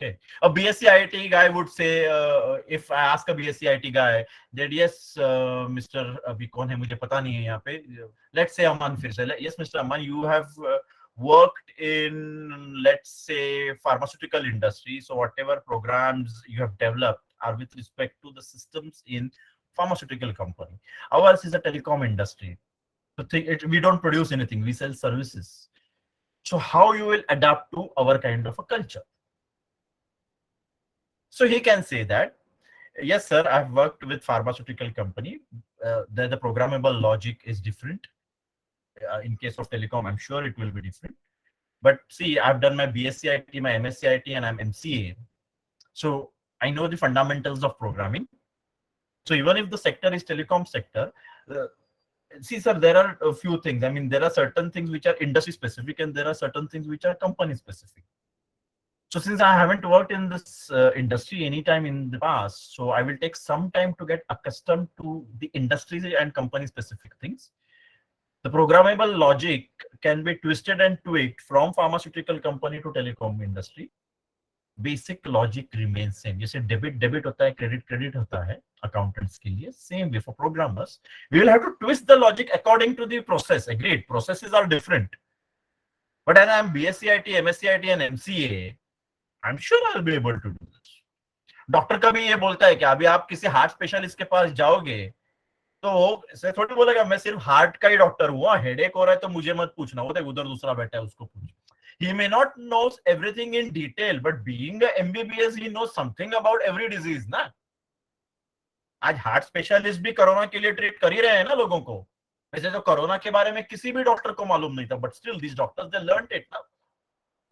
Okay, a BSc IT guy would say, if I ask a BSc IT guy that yes, Mr. अभी कौन है मुझे पता नहीं है यहाँ पे. Let's say Aman फिर से. Yes, Mr. Aman, you have worked in, let's say, pharmaceutical industry. So whatever programs you have developed are with respect to the systems in pharmaceutical company. Ours is a telecom industry. So we don't produce anything. We sell services. So how you will adapt to our kind of a culture? So he can say that, yes, sir, I've worked with pharmaceutical company. The programmable logic is different. In case of telecom, I'm sure it will be different. But see, I've done my BSc IT, my MSc IT, and I'm MCA. So I know the fundamentals of programming. So even if the sector is telecom sector, see, sir, there are a few things. I mean, there are certain things which are industry specific, and there are certain things which are company specific. So since I haven't worked in this industry anytime in the past, so I will take some time to get accustomed to the industry and company specific things. The programmable logic can be twisted and tweaked from pharmaceutical company to telecom industry. Basic logic remains same. जैसे debit होता है, credit होता है accountants के लिए, same way for programmers. We will have to twist the logic according to the process. Agreed, processes are different. But as I am BSc IT, MSc IT and MCA, I'm sure I'll be able to do this. Doctor का भी ये बोलता है कि अभी आप किसी heart specialist के पास जाओगे तो वो ऐसे थोड़ी बोलेगा मैं सिर्फ हार्ट का ही डॉक्टर हूँ, हेडेक हो रहा है तो मुझे मत पूछना, वो उधर दूसरा बैठा है उसको पूछ. He may not knows everything in detail, but being a MBBS, he knows something about every disease ना. आज हार्ट स्पेशलिस्ट भी कोरोना के लिए ट्रीट कर ही रहे हैं ना लोगों को. वैसे तो कोरोना के बारे में किसी भी डॉक्टर को मालूम नहीं था, but still these doctors they learned it ना.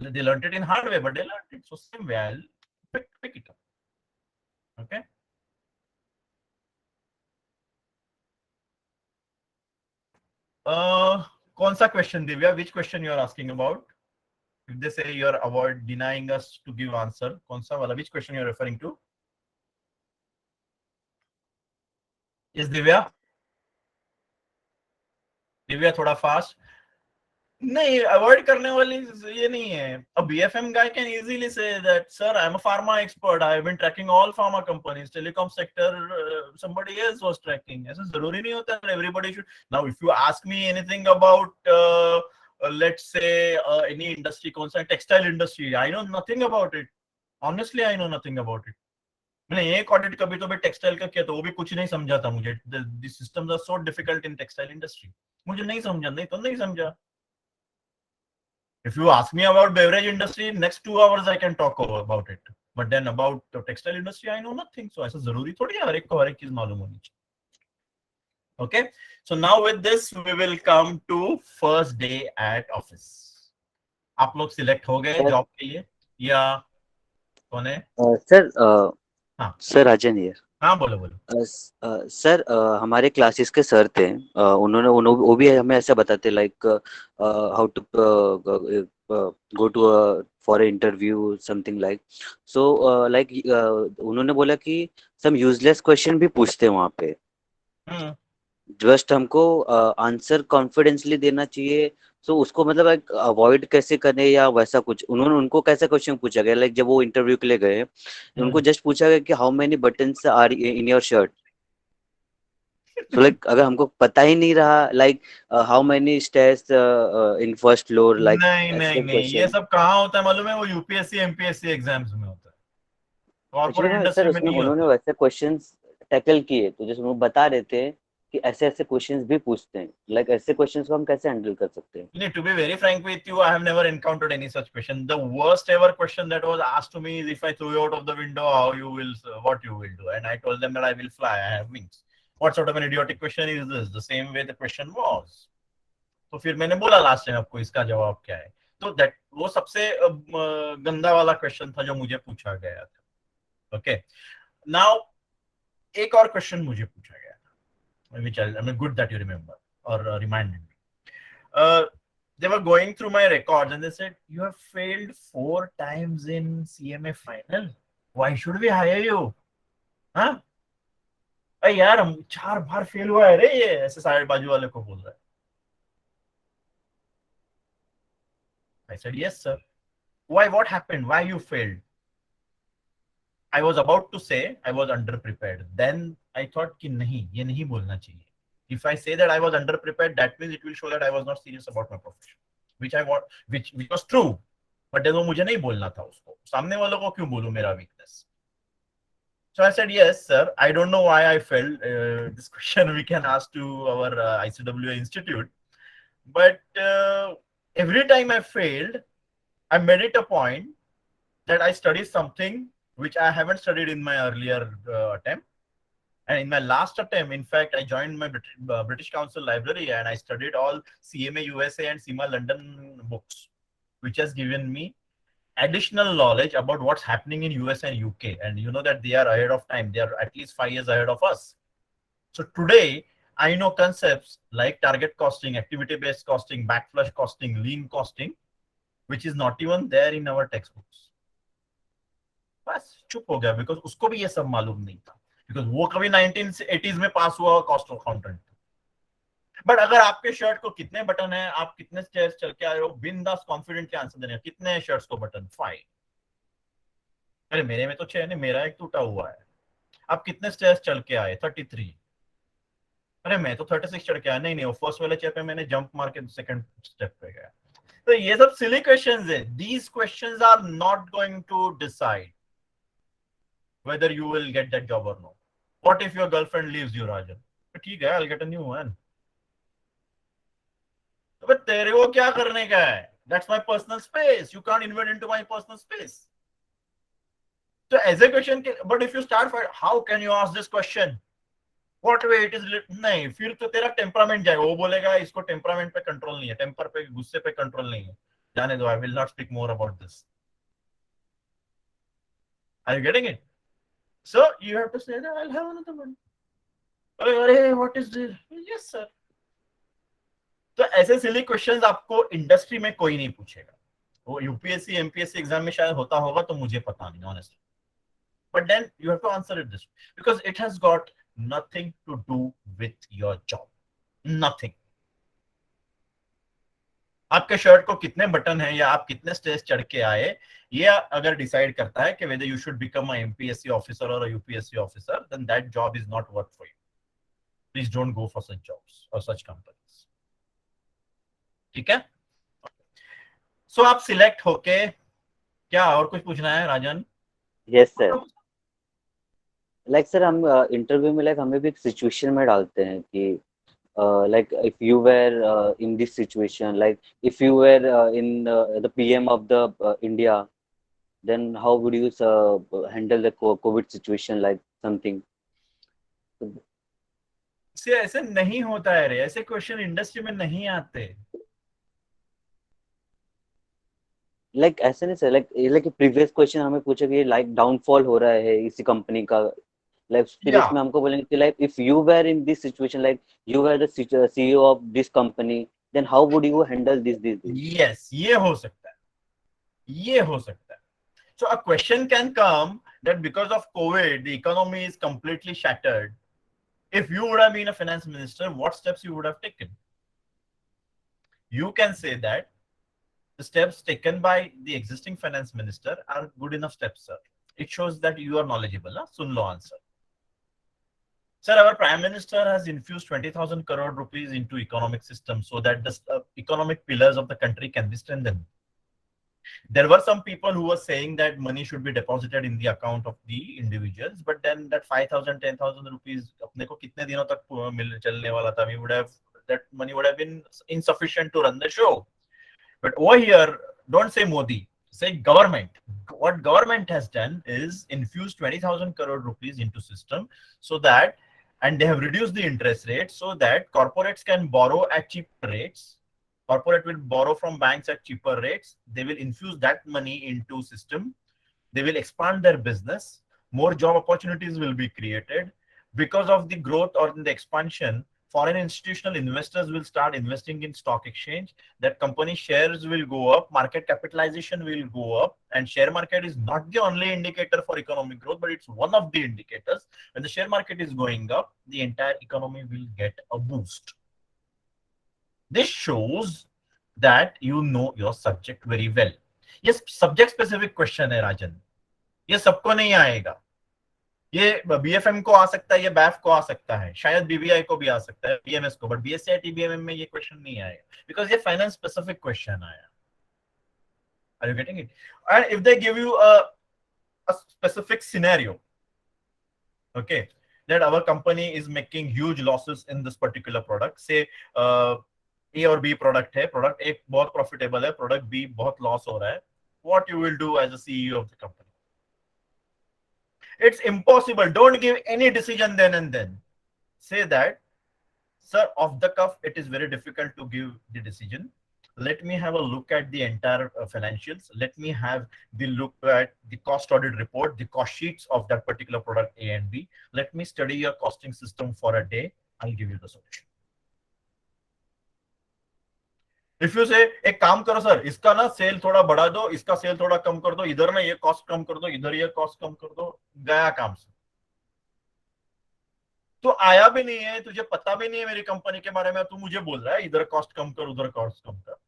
They learned it in hard way, but they learned it. So same way, I'll pick it up. Okay. कौन सा question, Divya? Which question you are asking about? If they say you are avoid denying us to give answer, कौन सा वाला? Which question you are referring to? Yes, Divya. Divya थोड़ा fast. नहीं, avoid करने वाली ये नहीं है. A BFM guy can easily say that, sir, I'm a pharma expert. I've been tracking all pharma companies. Telecom sector, somebody else was tracking. ऐसा जरूरी नहीं होता. Everybody should. Now, if you ask me anything about, let's say, any industry, कौन सा textile industry, I know nothing about it. Honestly, I know nothing about it. मैंने एक audit कभी तो भी टेक्सटाइल का किया, तो वो भी कुछ नहीं समझा था मुझे. The systems are so difficult in textile industry. मुझे नहीं समझा, नहीं तो नहीं समझा. If you ask me about beverage industry, next 2 hours I can talk about it. But then about the textile industry, I know nothing. So ऐसा जरूरी थोड़ी है हर एक को हर एक चीज मालूम होनी चाहिए. Okay. So now with this we will come to first day at office. आप लोग सिलेक्ट हो गए जॉब के लिए या कौन है? सर हाँ सर राजन हियर. हाँ बोलो बोलो. सर हमारे क्लासेस के सर थे, वो भी हमें ऐसा बताते like how to go to for interview something like. So like उन्होंने बोला कि सम यूजलेस क्वेश्चन भी पूछते हैं वहाँ पे. जस्ट हमको आंसर कॉन्फिडेंसली देना चाहिए. सो उसको मतलब अवॉइड कैसे करें या वैसा कुछ. उनको कैसा क्वेश्चन पूछा गया, लाइक जब वो इंटरव्यू के लिए गए उनको जस्ट पूछा गया कि how many buttons are in your shirt. So like अगर हमको पता ही नहीं रहा like how many stairs in first floor like. नहीं, ये सब कहाँ होता है मालूम है? वो यूपीएससी एमपीएससी एग्जाम्स में होता है. कॉर्पोरेट इंडस्ट्री में नहीं उन्होंने होता. वैसे क्वेश्चंस टैकल किए तो जैसे उन्होंने बता रहे थे कि ऐसे ऐसे क्वेश्चंस भी पूछते हैं. लाइक ऐसे क्वेश्चंस को हम कैसे हैंडल कर सकते हैं? To be very frank with you, I have never encountered any such question. The worst ever question that was asked to me is, if I throw you out of the window, what you will do? And I told them that I will fly. I have wings. What sort of an idiotic question is this? The same way the question was. तो फिर मैंने बोला last time आपको इसका जवाब क्या है. तो दैट वो सबसे गंदा वाला क्वेश्चन था जो मुझे पूछा गया था. ओके. नाउ एक और क्वेश्चन मुझे पूछा गया था, which I mean, good that you remember or reminded me. They were going through my records and they said, you have failed 4 times in CMA final. Why should we hire you? हाँ? अरे यार, हम 4 बार fail हुआ है रे, ये ऐसे सारे बाजू वाले को बोल रहा है. I said, yes sir. Why? What happened? Why you failed? I was about to say I was underprepared. Then I thought कि नहीं, ये नहीं बोलना चाहिए. If I say that I was underprepared, that means it will show that I was not serious about my profession, which I want, which was true. But then वो मुझे नहीं बोलना था उसको. सामने वालों को क्यों बोलूं मेरा weakness? So I said, yes, sir. I don't know why I failed. This question we can ask to our ICWA Institute. But every time I failed, I made it a point that I studied something which I haven't studied in my earlier attempt. And in my last attempt, in fact, I joined my British Council library and I studied all CMA USA and CIMA London books, which has given me additional knowledge about what's happening in US and UK. And you know that they are ahead of time. They are at least 5 years ahead of us. So today, I know concepts like target costing, activity-based costing, backflush costing, lean costing, which is not even there in our textbooks. बस चुप हो गया because उसको भी ये सब मालूम नहीं था बिकॉज वो कभी 1980s में पास हुआ कॉस्ट अकाउंटेंट. बट अगर आपके शर्ट को कितने बटन है, आप कितने स्टेयर्स चल के आए हो, बिंदास कॉन्फिडेंटली आंसर देने. कितने शर्ट्स को बटन? 5. अरे मेरे में तो 6 नहीं, मेरा एक टूटा हुआ है. आप कितने स्टेयर्स चल के आए? 33. अरे मैं तो 36 चढ़ के आया. नहीं नहीं, फर्स्ट वाले चेयर पे मैंने जंप मार के सेकंड स्टेप पे गया. तो ये सब सिली क्वेश्चंस है. These questions are not going to decide whether you will get that job or no. What if your girlfriend leaves you, Rajan? ठीक है, I'll get a new one. But तेरे को क्या करने का है? That's my personal space. You can't invade into my personal space. So as a question, but if you start for how can you ask this question? What way it is? नहीं, फिर तो तेरा टेम्परामेंट जाएगा. वो बोलेगा इसको temperament पे control नहीं है, टेम्पर पे, गुस्से पे कंट्रोल नहीं है. जाने दो. I will not speak more about this. Are you getting it? So you have to say that I'll have another one. अरे what is this? Yes sir. तो ऐसे सिली क्वेश्चंस आपको इंडस्ट्री में कोई नहीं पूछेगा. वो यूपीएससी एमपीएससी एग्जाम में शायद होता होगा, तो मुझे पता नहीं honestly. But then you have to answer it this way because it has got nothing to do with your job. Nothing. आपके शर्ट को कितने बटन है या आप कितने स्टेज चढ़ के आए, ये अगर डिसाइड करता है कि whether you should become a MPSC officer or a UPSC officer, then that job is not worth for you. Please don't go for such jobs or such companies. ठीक है? So आप सिलेक्ट होके, क्या और कुछ पूछना है Rajan? Yes sir. Like sir हम इंटरव्यू में लाइक हमें भी एक सिचुएशन में डालते हैं कि like if you were in this situation, like if you were in the PM of the India, then how would you handle the COVID situation, like something? से ऐसे नहीं होता है रे. ऐसे क्वेश्चन इंडस्ट्री में नहीं आते. लाइक ऐसे नहीं सर. लाइक प्रीवियस क्वेश्चन हमें पूछा कि लाइक डाउनफॉल हो रहा है इसी कंपनी का. लाइक फिर इसमें हमको बोलेंगे कि like if you were in this situation, like you were the CEO of this company, then how would you handle this. Yes, ये हो सकता है. ये हो सकता है. So a question can come that because of COVID, the economy is completely shattered. If you would have been a finance minister, what steps you would have taken? You can say that the steps taken by the existing finance minister are good enough steps, sir. It shows that you are knowledgeable. Huh? Sun lo answer. Sir, our Prime Minister has infused 20,000 crore rupees into economic system so that the economic pillars of the country can be strengthened. There were some people who were saying that money should be deposited in the account of the individuals, but then that 5,000, 10,000 rupees, apne ko kitne dinon tak chalne wala tha, that money would have been insufficient to run the show. But over here, don't say Modi, say government. What government has done is infused 20,000 crore rupees into system so that, and they have reduced the interest rate so that corporates can borrow at cheaper rates. Corporate will borrow from banks at cheaper rates. They will infuse that money into system. They will expand their business. More job opportunities will be created. Because of the growth or in the expansion, foreign institutional investors will start investing in stock exchange. That company shares will go up, market capitalization will go up, and share market is not the only indicator for economic growth, but it's one of the indicators. When the share market is going up, the entire economy will get a boost. This shows that you know your subject very well. Yes, subject specific question hai Rajan. ये सबको नहीं आएगा। ये BFM को आ सकता है, ये बैफ को आ सकता है, शायद बीबीआई को भी आ सकता है, बीएमएस को, बट बीएससी टीबीएमएम में ये क्वेश्चन नहीं आएगा बिकॉज ये फाइनेंस स्पेसिफिक क्वेश्चन आया। Are you getting it? And if they give you a specific scenario, okay, that our company is making huge losses in this particular product, say A और B product है, product A बहुत profitable है, product B बहुत loss हो रहा है, what you will do as a CEO of the company? It's impossible. Don't give any decision then and then. Say that, sir, off the cuff, it is very difficult to give the decision. Let me have a look at the entire financials. Let me have the look at the cost audit report, the cost sheets of that particular product A and B. Let me study your costing system for a day. I'll give you the solution. If you say, एक काम करो sir, इसका ना cell थोड़ा बढ़ा दो, इसका cell थोड़ा कम कर दो, इधर ना ये कॉस्ट कम कर दो, इधर ये कॉस्ट कम कर दो, गया काम से। तो आया भी नहीं है, तुझे पता भी नहीं है मेरी कंपनी के बारे में, तू मुझे बोल रहा है इधर कॉस्ट कम कर, उधर कॉस्ट कम कर।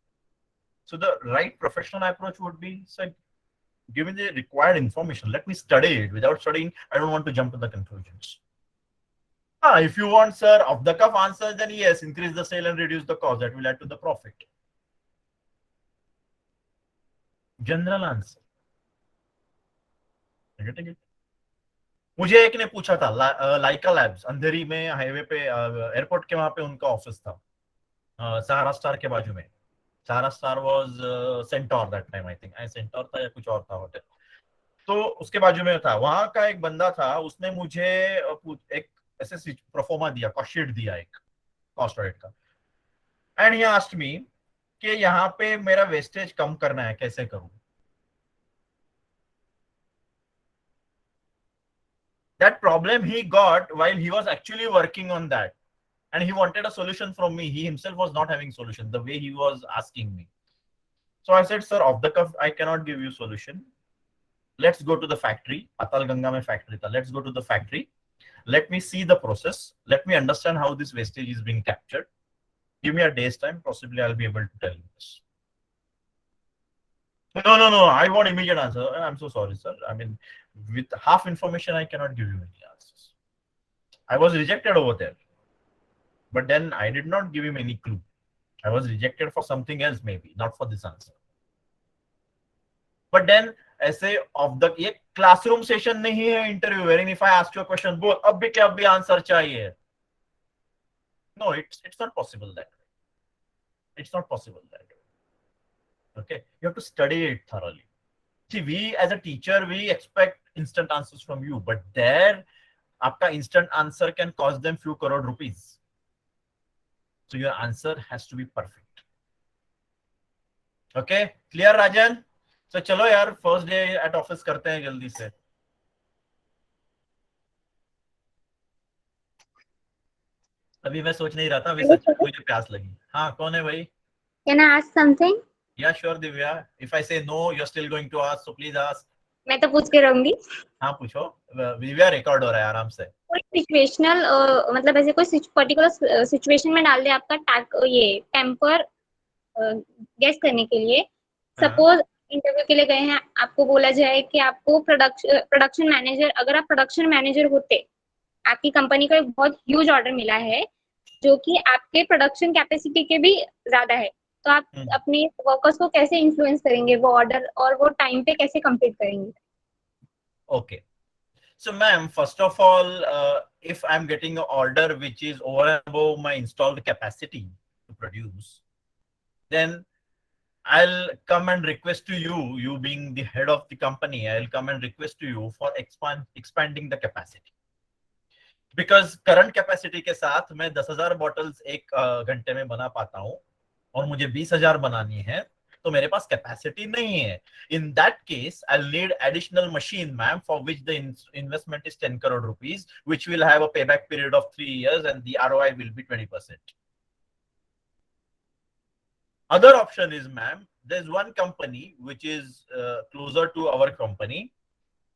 So the right professional approach would be, say, give me the required information. Let me study it. Without studying, I don't want to jump to the conclusions. If you want, sir, off the cuff answers, then yes, increase the sale and reduce the cost. That will add to the profit. General answer. मुझे एक ने पूछा था, लाइका labs अंधेरी में, highway पे, airport के वहां पे उनका ऑफिस था, सहारा स्टार के बाजू में। Sahara Star was Centaur that time, I think. Centaur था या कुछ और था होटल, तो उसके बाजू में था। वहां का एक बंदा था, उसने मुझे एक ऐसे प्रोफोर्मा दिया, कॉस्ट शीट दिया एक कॉस्ट ऑडिट का, एंड ही आस्क्ड मी कि यहाँ पे मेरा वेस्टेज कम करना है, कैसे करूं? That problem he got while he was actually working on that. And he wanted a solution from me. He himself was not having solution the way he was asking me. So I said, sir, off the cuff, I cannot give you solution. Let's go to the factory. Atal Ganga mein factory tha. Let's go to the factory. Let me see the process. Let me understand how this wastage is being captured. Give me a day's time. Possibly I'll be able to tell you this. No. I want immediate answer. I'm so sorry, sir. I mean, with half information, I cannot give you any answers. I was rejected over there. But then I did not give him any clue. I was rejected for something else, maybe not for this answer. But then ऐसे of the ये classroom session नहीं है, interview wherein if I ask you a question, बोल अब भी क्या, अब भी answer चाहिए? No, it's not possible that way. It's not possible that way. Okay, you have to study it thoroughly. See, we as a teacher, we expect instant answers from you, but there, आपका instant answer can cost them few crore rupees. So your answer has to be perfect. Okay, clear, Rajan? So चलो यार, first day at office करते हैं जल्दी से। अभी मैं सोच नहीं रहा था, अभी सच में मुझे प्यास लगी। हाँ, कौन है भाई? Can I ask something? Yeah, sure, Divya. If I say no, you're still going to ask, so please ask. मैं तो पूछ के रहूंगी। हाँ पूछो, दिव्या रिकॉर्ड हो रहा है आराम से। कोई सिचुएशनल मतलब ऐसे कोई पर्टिकुलर सिचुएशन में डाल दे आपका ये टेम्पर गेस करने के लिए। सपोज इंटरव्यू के लिए गए हैं, आपको बोला जाए कि आपको प्रोडक्शन मैनेजर, अगर आप प्रोडक्शन मैनेजर होते, आपकी कंपनी को एक बहुत ह्यूज ऑर्डर मिला है जो कि आपके प्रोडक्शन कैपेसिटी के भी ज्यादा है, तो आप अपने वर्कर्स को कैसे इन्फ्लुएंस करेंगे वो ऑर्डर, और वो टाइम पे कैसे कंप्लीट करेंगे? Okay. So, ma'am, first of all, if I'm getting an order which is over and above my installed capacity to produce, then I'll come and request to you, you being the head of the company, I'll come and request to you for expanding the capacity. Because current capacity के साथ मैं 10,000 bottles एक घंटे में बना पाता हूँ और मुझे 20,000 बनानी है, तो मेरे पास कैपेसिटी नहीं है. In that case, I'll need additional machine, ma'am, for which the investment is 10 crore rupees, which will have a payback period of 3 years and the ROI will be 20%. Other option is, ma'am, there's one company which is closer to our company.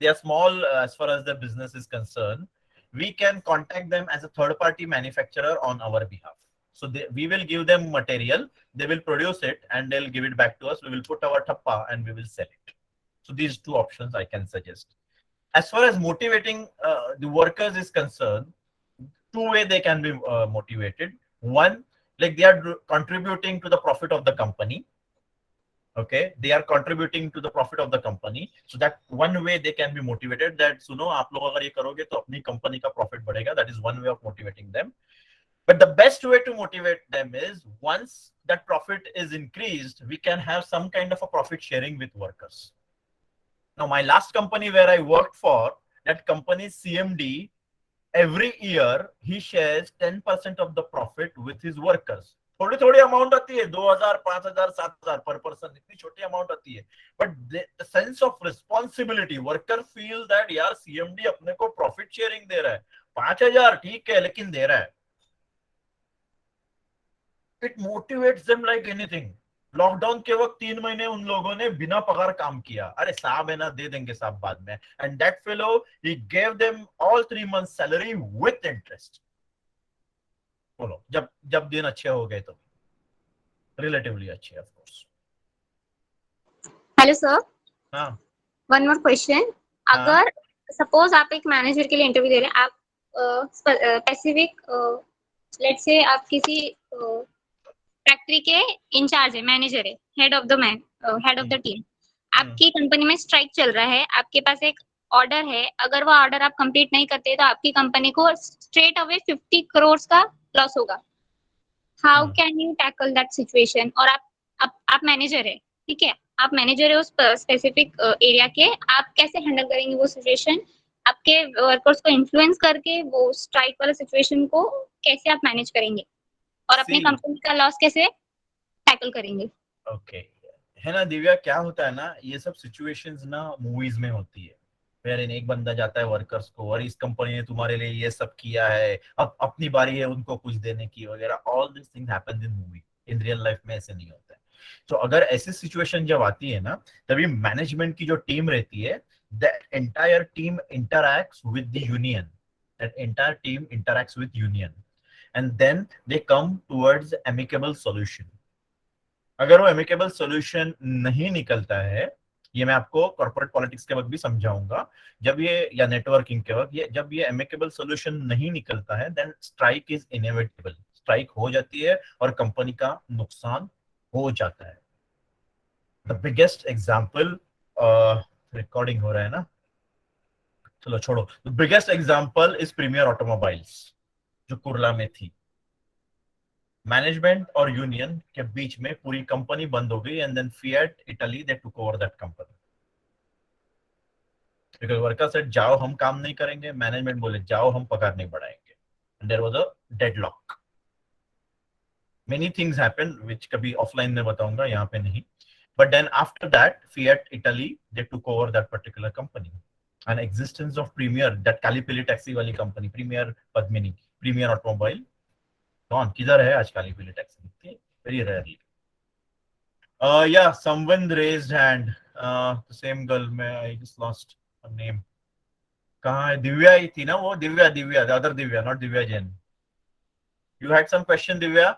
They are small as far as the business is concerned. We can contact them as a third-party manufacturer on our behalf. So we will give them material, they will produce it and they'll give it back to us. We will put our thappa and we will sell it. So these two options I can suggest. as far as motivating the workers is concerned, two way they can be motivated. One, like they are contributing to the profit of the company. Okay, they are contributing to the profit of the company, so that one way they can be motivated, that सुनो आप लोग अगर ये करोगे तो अपनी company का profit बढ़ेगा. That is one way of motivating them. But the best way to motivate them is, once that profit is increased, we can have some kind of a profit sharing with workers. Now, my last company where I worked for, that company's CMD, every year he shares 10% of the profit with his workers. थोड़ी थोड़ी amount आती है, 2000, 5000, 7000 पर person, इतनी छोटी amount आती है. But the sense of responsibility, worker feel that यार सीएमडी अपने को प्रॉफिट शेयरिंग दे रहा है, 5000 ठीक है लेकिन दे रहा है. It motivates them like anything. Lockdown के वक्त 3 महीने उन लोगों ने बिना पगार काम किया. अरे साहब है ना, दे देंगे साहब बाद में. And that fellow, he gave them all 3 months salary with interest. बोलो, जब जब दिन अच्छे हो गए तो रिलेटिवली अच्छे, ऑफ कोर्स. हेलो सर, हाँ, वन मोर क्वेश्चन. अगर सपोज आप एक मैनेजर के लिए इंटरव्यू दे रहे हैं, आप स्पेसिफिक लेट्स से आप किसी फैक्ट्री के इंचार्ज है, मैनेजर है, हेड ऑफ द टीम. आपकी कंपनी में स्ट्राइक चल रहा है, आपके पास एक ऑर्डर है. अगर वो ऑर्डर आप कंप्लीट नहीं करते तो आपकी कंपनी को स्ट्रेट अवे 50 crores का लॉस होगा. How can you tackle that situation? और आप मैनेजर है, ठीक है, आप मैनेजर है उस स्पेसिफिक एरिया के, आप कैसे हैंडल करेंगे वो सिचुएशन? आपके वर्कर्स को इन्फ्लुएंस करके वो स्ट्राइक वाला सिचुएशन को कैसे आप मैनेज करेंगे, और अपनी कंपनी का लॉस कैसे टैकल करेंगे? ओके, है ना दिव्या, क्या होता है ना, ये सब सिचुएशंस ना मूवीज में होती है. फिर एक बंदा जाता है वर्कर्स को, और इस कंपनी ने तुम्हारे लिए ये सब किया है, अब अपनी बारी है उनको कुछ देने की वगैरह. All this things happens in movie. In real life में ऐसे नहीं होता है. तो अगर ऐसी सिचुएशन जब आती है ना, तभी मैनेजमेंट की जो टीम रहती है, that entire team interacts with the union. That entire team interacts with union, and then they come towards amicable solution. अगर वो एमिकेबल सॉल्यूशन नहीं निकलता है, ये मैं आपको कॉर्पोरेट पॉलिटिक्स के वक्त भी समझाऊंगा, जब ये, या नेटवर्किंग के वक्त, ये जब ये एमिकेबल सॉल्यूशन नहीं निकलता है, then strike is inevitable. Strike हो जाती है और कंपनी का नुकसान हो जाता है. द बिगेस्ट एग्जांपल, रिकॉर्डिंग हो रहा है ना, चलो छोड़ो. The biggest example is Premier Automobiles, जो कुर्ला में थी. मैनेजमेंट और यूनियन के बीच में पूरी कंपनी बंद हो गई, and then Fiat Italy they took over that company. Because worker said जाओ हम काम नहीं करेंगे, मैनेजमेंट बोले जाओ हम पगार नहीं बढ़ाएंगे, and there was a deadlock. Many things happened which कभी ऑफलाइन में बताऊंगा, यहाँ पे नहीं. But then after that Fiat Italy they took over that particular company. And existence of Premier, that कालीपिली टैक्सी वाली कंपनी, प्रीमियर पद्मिनी, प्रीमियर ऑटोमोबाइल, कौन किधर है आज? कालीपिली टैक्सी दिखती है very rarely. Yeah, someone raised hand. The same girl, I just lost her name. कहाँ है? दिव्या ही थी ना वो? Divya, the other Divya, not Divya Jain. You had some question, Divya?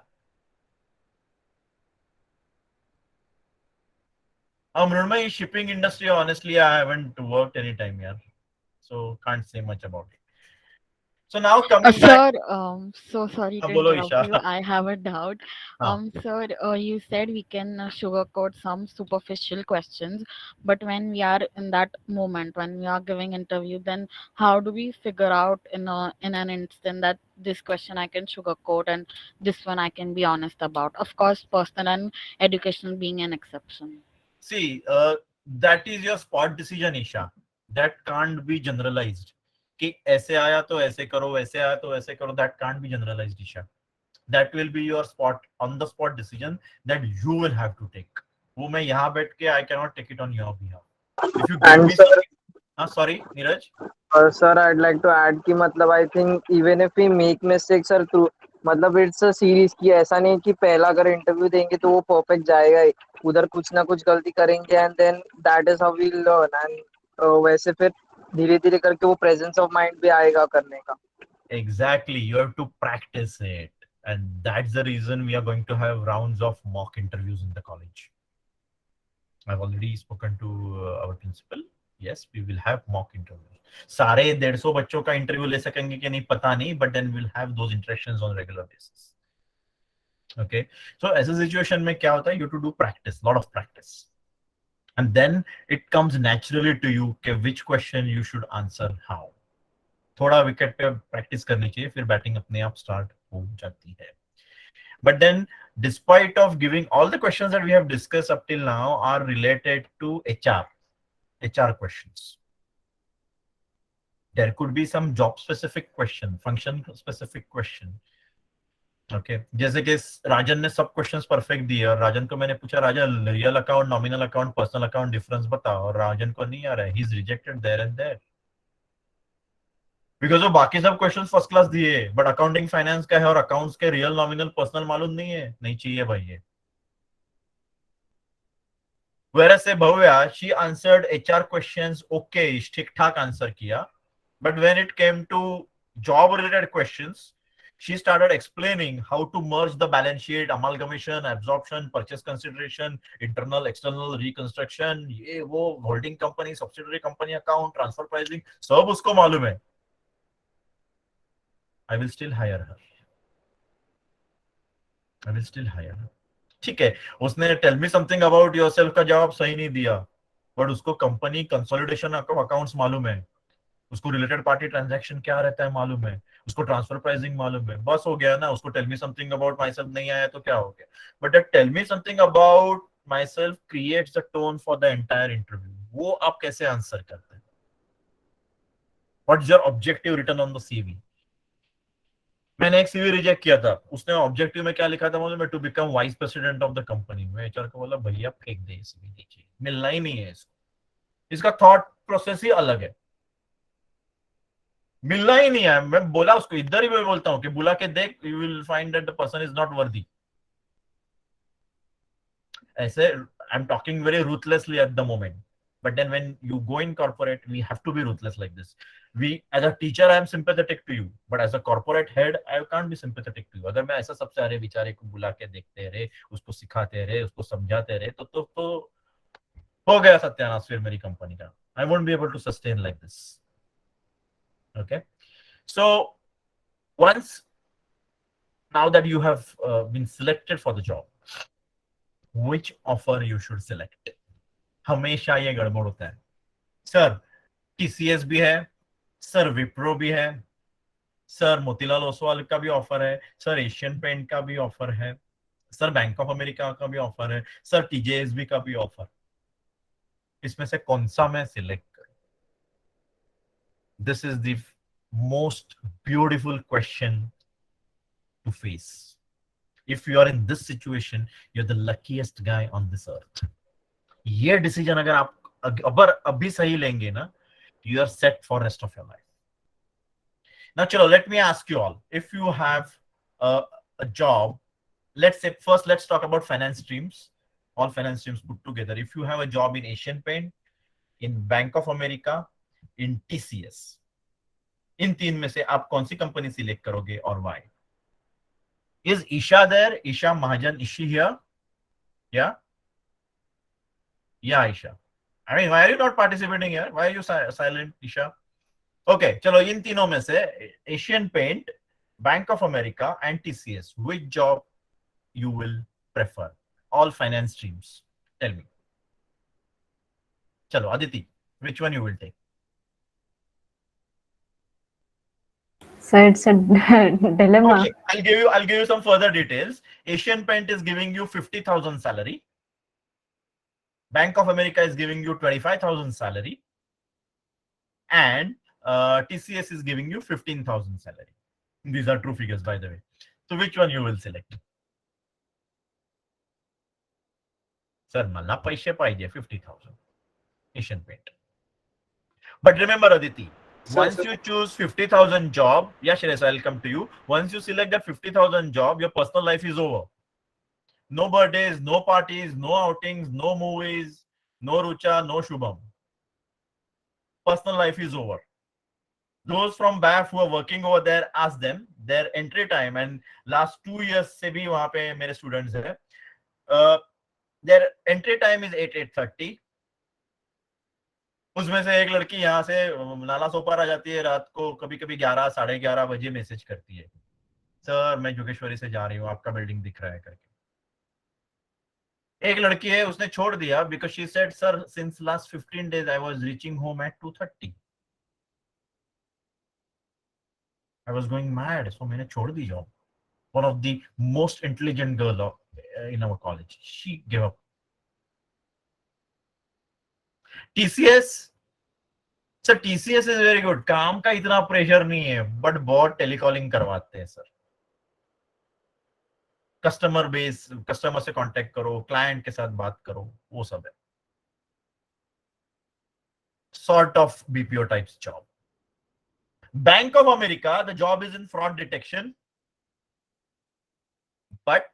Mrunmayee, shipping industry, honestly, I haven't worked any time here, so can't say much about it. So now coming back. Sir, so sorry to Bolo, interrupt Isha. you. I have a doubt. Sir, you said we can sugarcoat some superficial questions, but when we are in that moment, when we are giving interview, then how do we figure out in an instant that this question I can sugarcoat and this one I can be honest about? Of course, personal and educational being an exception. See, that is your spot decision, Isha. That can't be generalized. कि ऐसे आया तो ऐसे करो, वैसे आया तो वैसे करो. That can't be generalized, Isha. That will be your on the spot decision that you will have to take. वो मैं यहाँ बैठ के I cannot take it on your behalf. If you give me something, sorry, Neeraj. Sir, I'd like to add कि मतलब I think even if we make mistakes sir through, मतलब it's a series की, ऐसा नहीं कि पहला अगर interview देंगे तो वो परफेक्ट जाएगा ही, उधर कुछ ना कुछ गलती करेंगे, and then that is how we learn. And वैसे फिर धीरे धीरे करके वो प्रेजेंस ऑफ माइंड भी आएगा करने का. Exactly, you have to practice it, and that's the reason we are going to have rounds of mock interviews in the college. I've already spoken to our principal. Yes, we will have mock interviews. सारे 150 बच्चों का interview ले सकेंगे कि नहीं पता नहीं, but then will have those interactions on regular basis. Okay, so ऐसे सिचुएशन में क्या होता है, you to do practice, lot of practice, and then it comes naturally to you कि which question you should answer how. थोड़ा wicket पे practice करनी चाहिए, फिर बैटिंग अपने आप स्टार्ट हो जाती है. But then, despite of giving all the questions that we have discussed up till now are related to HR questions. There could be some job specific question, function specific question. Okay, जैसे कि राजन ने सब questions perfect दिए और राजन को मैंने पूछा, Rajan real account, nominal account, personal account difference बताओ, और राजन को नहीं आ रहा है, he is rejected there and there, because वो बाकी सब क्वेश्चंस फर्स्ट क्लास दिए, बट अकाउंटिंग फाइनेंस का है और अकाउंट्स के रियल नॉमिनल पर्सनल मालूम नहीं है, नहीं चाहिए भाई ये. Whereas say Bhavya, she answered HR questions okay, ठीक ठाक आंसर किया, but when it came to job related questions, she started explaining how to merge the balance sheet, amalgamation, absorption, purchase consideration, internal, external, reconstruction, ये वो holding company, subsidiary company account, transfer pricing, सब उसको मालूम है. I will still hire her. I will still hire her. ठीक है, उसने tell me something about yourself का जवाब सही नहीं दिया, बट उसको कंपनी कंसोलिडेशन अकाउंट्स मालूम है, उसको रिलेटेड पार्टी ट्रांजैक्शन क्या रहता है मालूम है, उसको ट्रांसफर प्राइसिंग मालूम है, बस हो गया ना. उसको tell me something about myself नहीं आया तो क्या हो गया, but that tell me something about myself creates the tone for the entire interview. वो आप कैसे आंसर करते हैं, what is your objective written on the CV. मैंने एक सीवी रिजेक्ट किया था, उसने ऑब्जेक्टिव में क्या लिखा था मालूम है, to become vice president of the company. मैं एचआर को बोला भैया फेंक दे सीवी, नीचे मिलना ही नहीं है इसको, इसका थॉट प्रोसेस ही अलग है, मिलना ही नहीं है. मैं बोला उसको, इधर ही मैं बोलता हूँ कि बुला के देख, you will find that the person is not worthy. ऐसे I am talking very ruthlessly at the moment, but then when you go in corporate we have to be ruthless like this. We as a teacher I am sympathetic to you, but as a corporate head I can't be sympathetic to you. अगर मैं ऐसा सबसे सारे बेचारे को बुला के देखते रहे, उसको सिखाते रहे, उसको समझाते रहे, तो हो गया सत्यानाश फिर मेरी कंपनी का. I won't be able to sustain like this. Okay, so once now that you have been selected for the job, which offer you should select. हमेशा ये गड़बड़ होता है, सर टीसीएस भी है, सर विप्रो भी है, सर मोतीलाल ओसवाल का भी ऑफर है, सर एशियन पेंट का भी ऑफर है, सर बैंक ऑफ अमेरिका का भी ऑफर है, सर टीजेएसबी का भी ऑफर. इसमें से कौन सा मैं सिलेक्ट करूं? This is the most beautiful question to face. If you are in this situation, you are the luckiest guy on this earth. ये डिसीजन अगर आप अभी सही लेंगे ना, you are set for rest of your life. Now chalo, let me ask you all, if you have a job, let's say first let's talk about finance streams, all finance streams put together. If you have a job in Asian Paint, in Bank of America, in TCS, इन तीन में से आप कौन सी company select करोगे और why? Is Isha there? Isha Mahajan, is she here? Yeah, Isha. I mean, why are you not participating here? Why are you silent, Isha? Okay, चलो इन तीनों में से Asian Paint, Bank of America and TCS, which job you will prefer? All finance streams. Tell me. चलो Aditi, which one you will take? So it's a dilemma. Okay, I'll give you some further details. Asian Paint is giving you 50,000 salary. Bank of America is giving you 25,000 salary, and TCS is giving you 15,000 salary. These are true figures, by the way. So which one you will select? Sir, मला पैसे पाहिजे 50,000. Asian Paint. But remember, Aditi, once you choose 50,000 job, yeah, Shreya, I'll come to you. Once you select that 50,000 job, your personal life is over. No birthdays, no parties, no outings, no movies, no Rucha, no Shubham. Personal life is over. Those from BAF who are working over there, ask them their entry time, and last 2 years से भी वहाँ पे मेरे students हैं. Their entry time is 8:30. उसमें से एक लड़की यहाँ से नाला सोपार आ जाती है रात को, कभी कभी 11 11:30 बजे मैसेज करती है, सर मैं जोगेश्वरी से जा रही हूँ, आपका बिल्डिंग दिख रहा है करके। एक लड़की है, उसने छोड़ दिया because she said sir since last 15 days I was reaching home at 2:30, I was going mad, so मैंने छोड़ दी job. One of the most intelligent girl in our college, she gave up. TCS, sir TCS is very good, काम का इतना pressure नहीं है, but बहुत telecalling करवाते हैं सर। कस्टमर बेस, कस्टमर से कांटेक्ट करो, क्लाइंट के साथ बात करो, वो सब है। Sort of BPO types job. Bank of America, the job is in fraud detection, but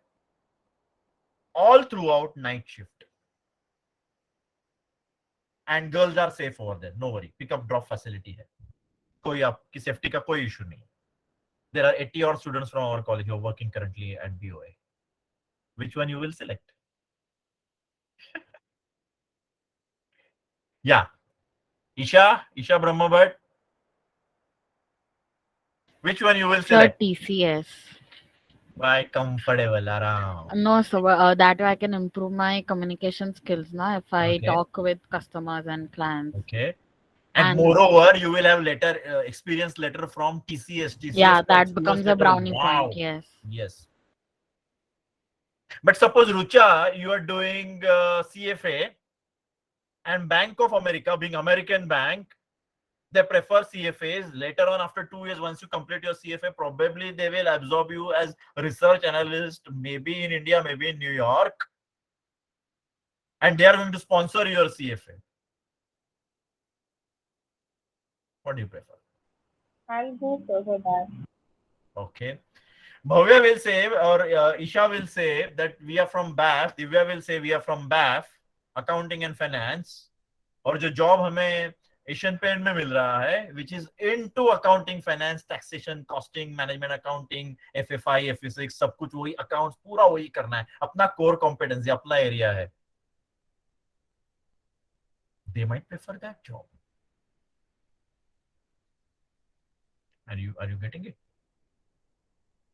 all throughout night shift, and girls are safe over there, no worry, pick up drop facility है, कोई आपकी safety का कोई issue नहीं। there are 80 odd students from our college who are working currently at BOA. Which one you will select? Yeah, Isha Brahmabhat, which one you will Sir, select? TCS. Why? Comfortable, around. No, so that way I can improve my communication skills now if I Okay. talk with customers and clients. Okay. And And moreover, you will have letter experience letter from TCS. yeah, that experience becomes a letter. brownie Wow. point. Yes. Yes. But suppose Rucha, you are doing CFA, and Bank of America, being American bank, they prefer CFAs. Later on, after 2 years, once you complete your CFA, probably they will absorb you as research analyst, maybe in India, maybe in New York, and they are going to sponsor your CFA. What do you prefer? I'll go for that. Okay. Bhavya will say, or Isha will say that we are from BAF. Divya will say we are from BAF, accounting and finance. और जो job हमें Asian paint में मिल रहा है, which is into accounting, finance, taxation, costing, management accounting, FFI, FE6, सब कुछ वही, accounts पूरा वही करना है, अपना कोर कॉम्पिटेंसी, अपना एरिया है. They might prefer that job. Are you getting it?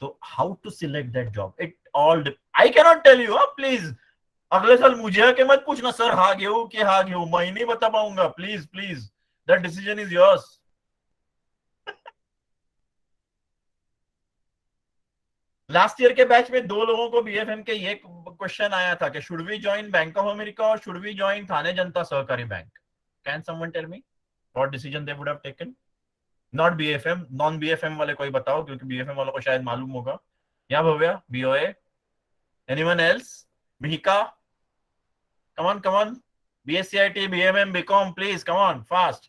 So how to select that job? It all I cannot tell you, please. अगले साल मुझे आके मत पूछना सर हाँ गए कि हाँ गए, मैं नहीं बता पाऊंगा. Please please, that decision is yours. Last year के बैच में 2 लोगों को BFM के ये क्वेश्चन आया था कि should we join Bank of America और should we join Thane Janata Sahakari Bank. Can someone tell me what decision they would have taken? Not BFM, non BFM वाले कोई बताओ, क्योंकि BFM वालों को शायद मालूम होगा. या Bhavya, BOA, anyone else? Mihika, come on, BSCIT, BMM, BCom, please, come on, fast.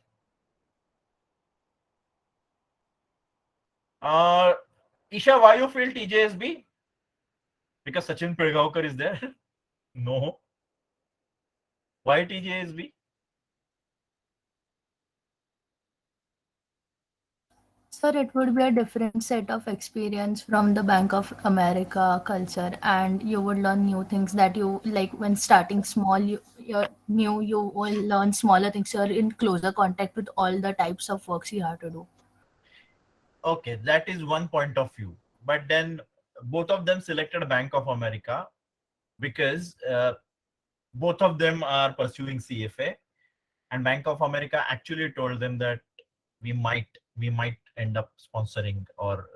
Isha, why you feel TJSB? Because Sachin Pilgaonkar is there? No. Why TJSB? Sir, it would be a different set of experience from the Bank of America culture, and you would learn new things that you like when starting small. You will learn smaller things. You're in closer contact with all the types of works you have to do. Okay, that is one point of view. But then both of them selected Bank of America because both of them are pursuing CFA, and Bank of America actually told them that we might end up sponsoring or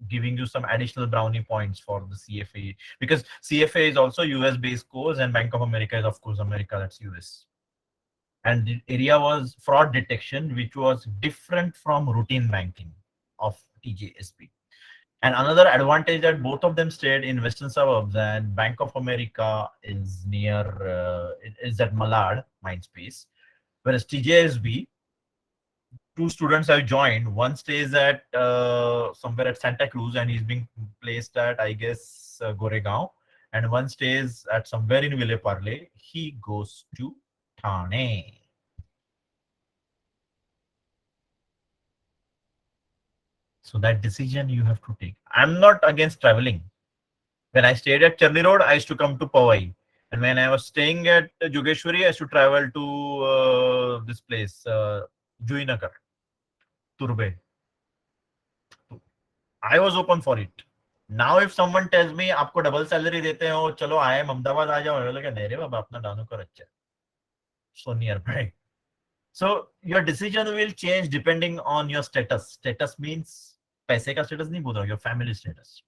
giving you some additional brownie points for the CFA, because CFA is also US based course and Bank of America is of course America, that's US. And the area was fraud detection, which was different from routine banking of TJSB. And another advantage that both of them stayed in western suburbs, and Bank of America is near is at Malad Mindspace, whereas TJSB, 2 students have joined. One stays at somewhere at Santa Cruz and he's being placed at, I guess, Goregaon, and one stays at somewhere in Ville Parle. He goes to Thane. So that decision you have to take. I'm not against traveling. When I stayed at Charlie Road, I used to come to Powai. And when I was staying at Jogeshwari, I used to travel to this place, Juinagar, Turbe. I was open for it. Now if someone tells me आपको double salary देते हो, चलो I am Ahmedabad आ जाओ, लगे नहीं रे बाबा, अपना डानो कर अच्छा, so nearby. So your decision will change depending on your status. Status means पैसे का status नहीं बोल रहा, your family status,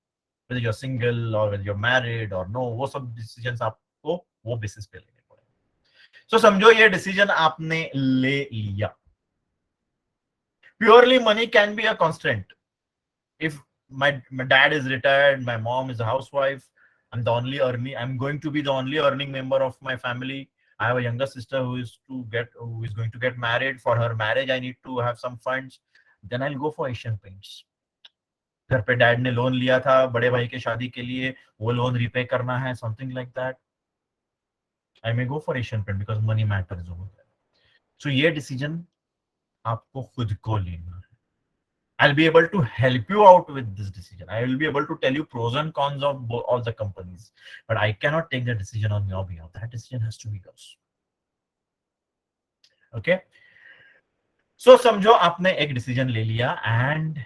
whether you're single or whether you're married or no, वो सब decisions आपको वो basis पे लेने पड़ेंगे. So समझो ये decision आपने ले लिया. Purely money can be a constraint. If my dad is retired, my mom is a housewife, I'm going to be the only earning member of my family. I have a younger sister who is going to get married. For her marriage, I need to have some funds. Then I'll go for Asian Paints. घर पे dad ने loan लिया था बड़े भाई के शादी के लिए, वो लोन रिपे करना है, something like that. I may go for Asian Paint because money matters over there. So ये decision आपको खुद को लेना है. I'll be able to help you out with this decision. I will be able to tell you pros and cons of all the companies, but I cannot take the decision on your behalf. That decision has to be yours. Okay. So समझो आपने एक decision ले लिया and